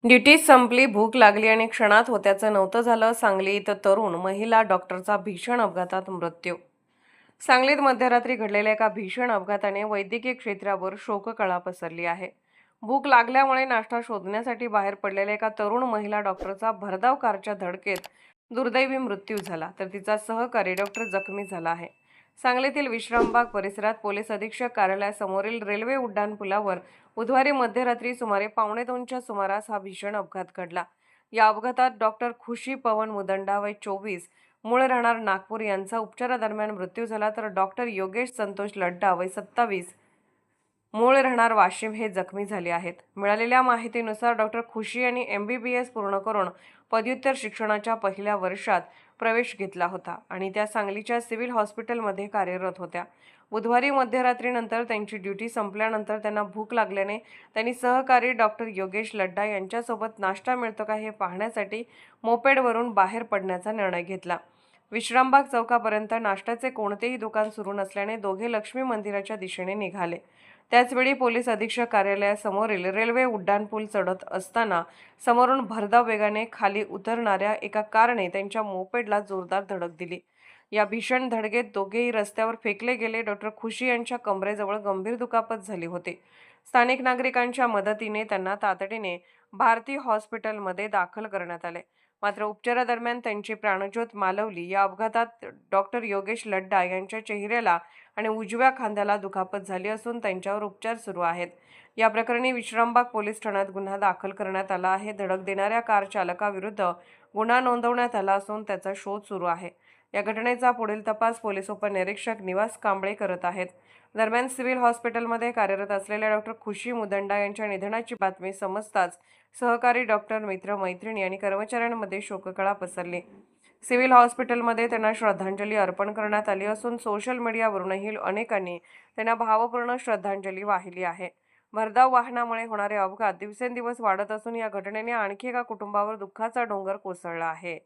Duty संपली, भूक लागली आणि क्षणात होत्याचं नव्हतं झालं. सांगलीत तरुण महिला डॉक्टरचा भीषण अपघातात मृत्यू. सांगलीत मध्यरात्री घडलेल्या एका भीषण अपघाताने वैद्यकीय क्षेत्रावर शोककळा पसरली आहे. भूक लागल्यामुळे नाश्ता शोधण्यासाठी बाहेर पडलेल्या एका तरुण महिला डॉक्टरचा भरधाव कारच्या धडकेत दुर्दैवी मृत्यू झाला, तर तिचा सहकारी डॉक्टर जखमी झाला आहे. सांगलीतील विश्रामबाग परिसरात पोलीस अधीक्षक कार्यालयासमोरील रेल्वे उड्डाणपुलावर बुधवारी मध्यरात्री सुमारे 1:15च्या सुमारास हा भीषण अपघात घडला. या अपघातात डॉक्टर खुशी पवन मुदंडा वय 24, मूळ राहणार नागपूर यांचा उपचारादरम्यान मृत्यू झाला, तर डॉक्टर योगेश संतोष लड्डा वय 27, मूळ राहणार वाशिम हे जखमी झाले आहेत. मिळालेल्या माहितीनुसार डॉक्टर खुशी यांनी MBBS पूर्ण करून पदव्युत्तर शिक्षणाच्या पहिल्या वर्षात प्रवेश घेतला होता आणि त्या सांगलीच्या सिव्हिल हॉस्पिटलमध्ये कार्यरत होत्या. बुधवारी मध्यरात्रीनंतर त्यांची ड्युटी संपल्यानंतर त्यांना भूक लागल्याने त्यांनी सहकारी डॉक्टर योगेश लड्डा यांच्यासोबत नाश्ता मिळतो का हे पाहण्यासाठी मोपेडवरून बाहेर पडण्याचा निर्णय घेतला. विश्रामबाग चौकापर्यंत नाश्त्याचे कोणतेही दुकान सुरू नसल्याने दोघे लक्ष्मी मंदिराच्या दिशेने निघाले. त्याचवेळी पोलीस अधीक्षक कार्यालयासमोरील रेल्वे उड्डाणपूल चढत असताना समोरून भरधाव वेगाने खाली उतरणाऱ्या एका कारने त्यांच्या मोपेडला जोरदार धडक दिली. या भीषण धडकेत दोघेही रस्त्यावर फेकले गेले. डॉक्टर खुशी यांच्या कमरेजवळ गंभीर दुखापत झाली होती. स्थानिक नागरिकांच्या मदतीने त्यांना तातडीने भारती हॉस्पिटलमध्ये दाखल करण्यात आले, मात्र उपचारादरम्यान त्यांची प्राणज्योत मालवली. या अपघातात डॉक्टर योगेश लड्डा यांच्या चेहऱ्याला आणि उजव्या खांद्याला दुखापत झाली असून त्यांच्यावर उपचार सुरू आहेत. या प्रकरणी विश्रामबाग पोलीस ठाण्यात गुन्हा दाखल करण्यात आला आहे. धडक देणाऱ्या कार चालकाविरुद्ध गुन्हा नोंदवण्यात आला असून त्याचा शोध सुरू आहे. या घटनेचा पुढील तपास पोलीस उपनिरीक्षक निवास कांबळे करत आहेत. दरम्यान सिव्हिल हॉस्पिटलमध्ये कार्यरत असलेल्या डॉक्टर खुशी मुदंडा यांच्या निधनाची बातमी समजताच सहकारी डॉक्टर, मित्र, मैत्रिणी आणि कर्मचाऱ्यांमध्ये शोककळा पसरली. सिव्हिल हॉस्पिटलमध्ये त्यांना श्रद्धांजली अर्पण करण्यात आली असून सोशल मीडियावरूनही अनेकांनी त्यांना भावपूर्ण श्रद्धांजली वाहिली आहे. भरधाव वाहनामुळे होणारे अपघात दिवसेंदिवस वाढत असून या घटनेने आणखी एका कुटुंबावर दुःखाचा डोंगर कोसळला आहे.